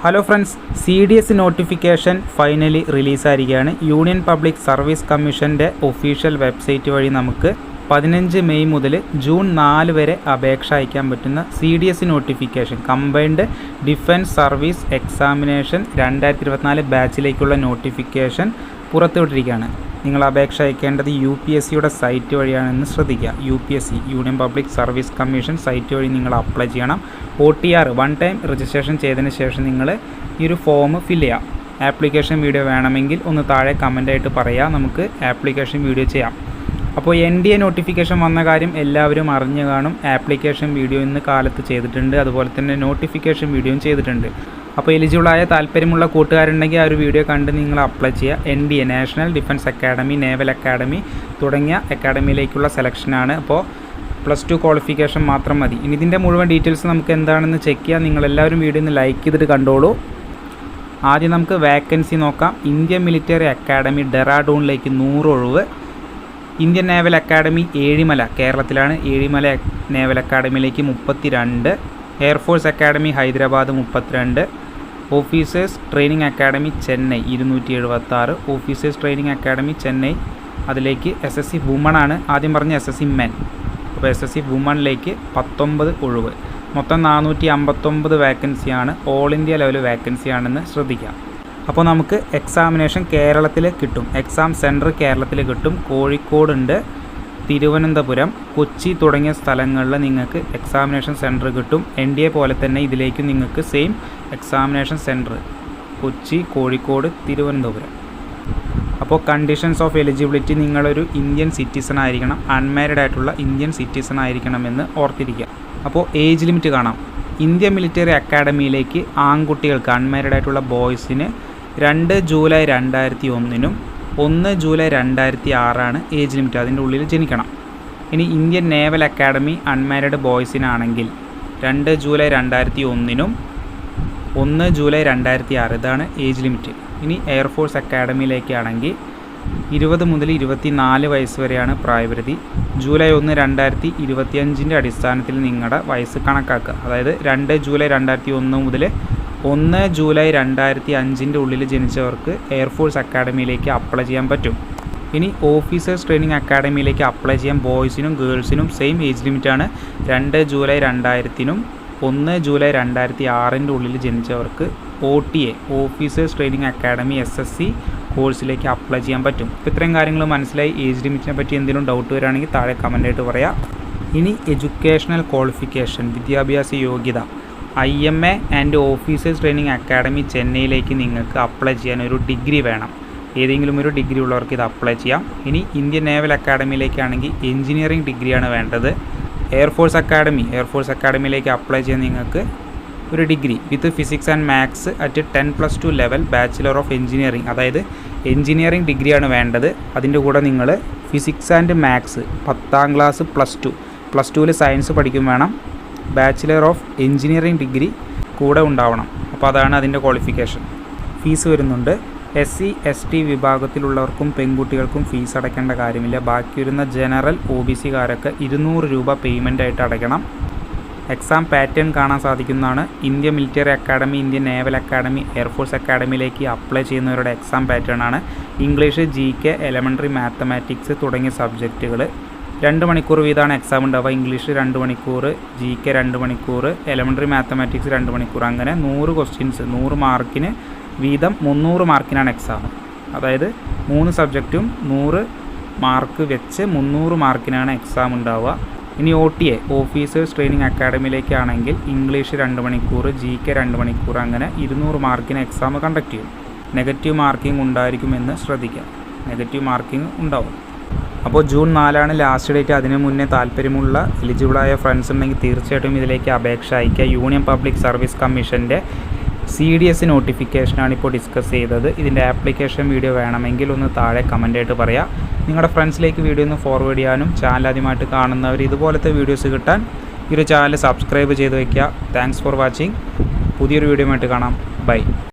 Hello friends, CDS notification finally റിലീസായിരിക്കുകയാണ്. Union Public Service കമ്മീഷൻ്റെ official website വഴി നമുക്ക് 15 മെയ് മുതൽ ജൂൺ 4 വരെ അപേക്ഷ അയക്കാൻ പറ്റുന്ന CDS notification Combined Defence Service Examination 2024 ബാച്ചിലേക്കുള്ള നോട്ടിഫിക്കേഷൻ പുറത്തുവിട്ടിരിക്കുകയാണ്. നിങ്ങൾ അപേക്ഷ അയക്കേണ്ടത് UPSCയുടെ സൈറ്റ് വഴിയാണെന്ന് ശ്രദ്ധിക്കുക. UPSC Union Public Service Commission site വഴി നിങ്ങൾ അപ്ലൈ ചെയ്യണം. OTR വൺ ടൈം രജിസ്ട്രേഷൻ ചെയ്തതിന് ശേഷം നിങ്ങൾ ഈ ഒരു ഫോം ഫില്ല് ചെയ്യാം. ആപ്ലിക്കേഷൻ വീഡിയോ വേണമെങ്കിൽ ഒന്ന് താഴെ കമൻ്റായിട്ട് പറയുക, നമുക്ക് ആപ്ലിക്കേഷൻ വീഡിയോ ചെയ്യാം. അപ്പോൾ NDA നോട്ടിഫിക്കേഷൻ വന്ന കാര്യം എല്ലാവരും അറിഞ്ഞു കാണും. ആപ്ലിക്കേഷൻ വീഡിയോ ഇന്ന് കാലത്ത് ചെയ്തിട്ടുണ്ട്, അതുപോലെ തന്നെ നോട്ടിഫിക്കേഷൻ വീഡിയോയും ചെയ്തിട്ടുണ്ട്. അപ്പോൾ എലിജിബിളായ താല്പര്യമുള്ള കൂട്ടുകാരുണ്ടെങ്കിൽ ആ ഒരു വീഡിയോ കണ്ട് നിങ്ങൾ അപ്ലൈ ചെയ്യുക. NDA national defence academy, naval academy തുടങ്ങിയ അക്കാഡമിയിലേക്കുള്ള സെലക്ഷനാണ്. അപ്പോൾ +2 ക്വാളിഫിക്കേഷൻ മാത്രം മതി. ഇനി ഇതിൻ്റെ മുഴുവൻ ഡീറ്റെയിൽസ് നമുക്ക് എന്താണെന്ന് ചെക്ക് ചെയ്യാം. നിങ്ങളെല്ലാവരും വീഡിയോ ഒന്ന് ലൈക്ക് ചെയ്തിട്ട് കണ്ടോളൂ. ആദ്യം നമുക്ക് വേക്കൻസി നോക്കാം. ഇന്ത്യൻ മിലിറ്ററി അക്കാഡമി ഡെറാഡൂണിലേക്ക് 100 ഒഴിവ്. ഇന്ത്യൻ നേവൽ അക്കാഡമി ഏഴിമല, കേരളത്തിലാണ്, ഏഴിമല നേവൽ അക്കാഡമിയിലേക്ക് 32. Air force academy Hyderabad 32. Officers training academy Chennai 276. Officers training academy Chennai, അതിലേക്ക് SSC വുമൺ ആണ് ആദ്യം പറഞ്ഞ SSC മെൻ. അപ്പോൾ SSC വുമണിലേക്ക് 19 ഒഴിവ്. മൊത്തം 459 വേക്കൻസിയാണ്. ഓൾ ഇന്ത്യ ലെവൽ വേക്കൻസിയാണെന്ന് ശ്രദ്ധിക്കാം. അപ്പോൾ നമുക്ക് എക്സാമിനേഷൻ കേരളത്തിൽ കിട്ടും. എക്സാം സെൻറ്റർ കേരളത്തിൽ കിട്ടും. കോഴിക്കോടുണ്ട്, തിരുവനന്തപുരം, കൊച്ചി തുടങ്ങിയ സ്ഥലങ്ങളിൽ നിങ്ങൾക്ക് എക്സാമിനേഷൻ സെൻറ്റർ കിട്ടും. NDA പോലെ തന്നെ ഇതിലേക്കും നിങ്ങൾക്ക് same examination centre Kochi, Kozhikode, Thiruvananthapuram. അപ്പോൾ കണ്ടീഷൻസ് ഓഫ് എലിജിബിലിറ്റി, നിങ്ങളൊരു ഇന്ത്യൻ സിറ്റിസൺ ആയിരിക്കണം, അൺമാരിഡ് ആയിട്ടുള്ള ഇന്ത്യൻ സിറ്റിസൺ ആയിരിക്കണമെന്ന് ഓർത്തിരിക്കുക. അപ്പോൾ ഏജ് ലിമിറ്റ് കാണാം. ഇന്ത്യൻ മിലിറ്ററി അക്കാഡമിയിലേക്ക് ആൺകുട്ടികൾക്ക് അൺമാരിഡ് ആയിട്ടുള്ള ബോയ്സിന് 2 ജൂലൈ 2001 1 ജൂലൈ 2006 ഏജ് ലിമിറ്റ്, അതിൻ്റെ ഉള്ളിൽ ജനിക്കണം. ഇനി ഇന്ത്യൻ നേവൽ അക്കാഡമി അൺമാരിഡ് ബോയ്സിനാണെങ്കിൽ 2 ജൂലൈ 2001 1 ജൂലൈ 2006 ഇതാണ് ഏജ് ലിമിറ്റ്. ഇനി എയർഫോഴ്സ് അക്കാഡമിയിലേക്കാണെങ്കിൽ 20 മുതൽ 24 വയസ്സ് വരെയാണ് പ്രായപരിധി. ജൂലൈ 1 2025 അടിസ്ഥാനത്തിൽ നിങ്ങളുടെ വയസ്സ് കണക്കാക്കുക. അതായത് 2 ജൂലൈ 2001 മുതൽ 1 ജൂലൈ 2005 ഉള്ളിൽ ജനിച്ചവർക്ക് എയർഫോഴ്സ് അക്കാഡമിയിലേക്ക് അപ്ലൈ ചെയ്യാൻ പറ്റും. ഇനി ഓഫീസേഴ്സ് ട്രെയിനിങ് അക്കാഡമിയിലേക്ക് അപ്ലൈ ചെയ്യാൻ ബോയ്സിനും ഗേൾസിനും സെയിം ഏജ് ലിമിറ്റാണ്. 2 ജൂലൈ 2000 1 ജൂലൈ 2006 ഉള്ളിൽ ജനിച്ചവർക്ക് OTA officers training academy SSC കോഴ്സിലേക്ക് അപ്ലൈ ചെയ്യാൻ പറ്റും. ഇപ്പോൾ ഇത്രയും കാര്യങ്ങൾ മനസ്സിലായി. ഏജ് ലിമിറ്റിനെ പറ്റി എന്തെങ്കിലും ഡൗട്ട് വരികയാണെങ്കിൽ താഴെ കമൻ്റായിട്ട് പറയാം. ഇനി എഡ്യൂക്കേഷണൽ ക്വാളിഫിക്കേഷൻ, വിദ്യാഭ്യാസ യോഗ്യത. IMA and officers training academy ചെന്നൈയിലേക്ക് നിങ്ങൾക്ക് അപ്ലൈ ചെയ്യാൻ ഒരു ഡിഗ്രി വേണം. ഏതെങ്കിലും ഒരു ഡിഗ്രി ഉള്ളവർക്ക് ഇത് അപ്ലൈ ചെയ്യാം. ഇനി ഇന്ത്യൻ നേവൽ അക്കാഡമിയിലേക്കാണെങ്കിൽ എഞ്ചിനീയറിംഗ് ഡിഗ്രിയാണ് വേണ്ടത്. എയർഫോഴ്സ് അക്കാഡമിയിലേക്ക് അപ്ലൈ ചെയ്യാൻ നിങ്ങൾക്ക് ഒരു degree with physics and maths at 10+2 level bachelor of engineering, അതായത് എഞ്ചിനീയറിംഗ് ഡിഗ്രിയാണ് വേണ്ടത്. അതിൻ്റെ കൂടെ നിങ്ങൾ physics and maths 10ാം class +2 science പഠിക്കും വേണം. ബാച്ചിലർ ഓഫ് എഞ്ചിനീയറിംഗ് ഡിഗ്രി കൂടെ ഉണ്ടാവണം. അപ്പോൾ അതാണ് അതിൻ്റെ ക്വാളിഫിക്കേഷൻ. ഫീസ് വരുന്നുണ്ട്. SC ST വിഭാഗത്തിലുള്ളവർക്കും പെൺകുട്ടികൾക്കും ഫീസ് അടയ്ക്കേണ്ട കാര്യമില്ല. ബാക്കി വരുന്ന ജനറൽ OBC കാരൊക്കെ 200 രൂപ പേയ്മെൻ്റ് ആയിട്ട് അടയ്ക്കണം. എക്സാം പാറ്റേൺ കാണാൻ സാധിക്കുന്നതാണ്. Indian military academy, Indian naval academy, air force അക്കാഡമിയിലേക്ക് അപ്ലൈ ചെയ്യുന്നവരുടെ എക്സാം പാറ്റേൺ ആണ്. ഇംഗ്ലീഷ്, GK, എലമെൻ്ററി മാത്തമാറ്റിക്സ് തുടങ്ങിയ സബ്ജക്റ്റുകൾ 2 മണിക്കൂർ വീതമാണ് എക്സാം ഉണ്ടാവുക. ഇംഗ്ലീഷ് 2 മണിക്കൂർ, GK 2 മണിക്കൂർ, എലമെൻ്ററി മാത്തമാറ്റിക്സ് 2 മണിക്കൂർ. അങ്ങനെ 100 ക്വസ്റ്റ്യൻസ് 100 മാർക്കിന് വീതം 300 മാർക്കിനാണ് എക്സാം. അതായത് 3 സബ്ജക്റ്റും 100 മാർക്ക് വെച്ച് 300 മാർക്കിനാണ് എക്സാം ഉണ്ടാവുക. ഇനി OTA ഓഫീസേഴ്സ് ട്രെയിനിങ് അക്കാഡമിയിലേക്കാണെങ്കിൽ ഇംഗ്ലീഷ് 2 മണിക്കൂർ, GK 2 മണിക്കൂർ, അങ്ങനെ 200 മാർക്കിന് എക്സാം കണ്ടക്ട് ചെയ്യും. നെഗറ്റീവ് മാർക്കിംഗ് ഉണ്ടായിരിക്കുമെന്ന് ശ്രദ്ധിക്കുക. നെഗറ്റീവ് മാർക്കിംഗ് ഉണ്ടാവും. അപ്പോൾ ജൂൺ 4 ലാസ്റ്റ് ഡേറ്റ്. അതിനു മുന്നേ താല്പര്യമുള്ള എലിജിബിളായ ഫ്രണ്ട്സ് ഉണ്ടെങ്കിൽ തീർച്ചയായിട്ടും ഇതിലേക്ക് അപേക്ഷ അയയ്ക്കുക. യൂണിയൻ പബ്ലിക് സർവീസ് കമ്മീഷൻ്റെ CDS നോട്ടിഫിക്കേഷനാണ് ഇപ്പോൾ ഡിസ്കസ് ചെയ്തത്. ഇതിൻ്റെ ആപ്ലിക്കേഷൻ വീഡിയോ വേണമെങ്കിൽ ഒന്ന് താഴെ കമൻ്റായിട്ട് പറയാം. നിങ്ങളുടെ ഫ്രണ്ട്സിലേക്ക് വീഡിയോ ഒന്ന് ഫോർവേഡ് ചെയ്യാനും ചാനൽ ആദ്യമായിട്ട് കാണുന്നവർ ഇതുപോലത്തെ വീഡിയോസ് കിട്ടാൻ ഈ ഒരു ചാനൽ സബ്സ്ക്രൈബ് ചെയ്ത് വയ്ക്കുക. Thanks for watching. പുതിയൊരു വീഡിയോ ആയിട്ട് കാണാം. ബൈ.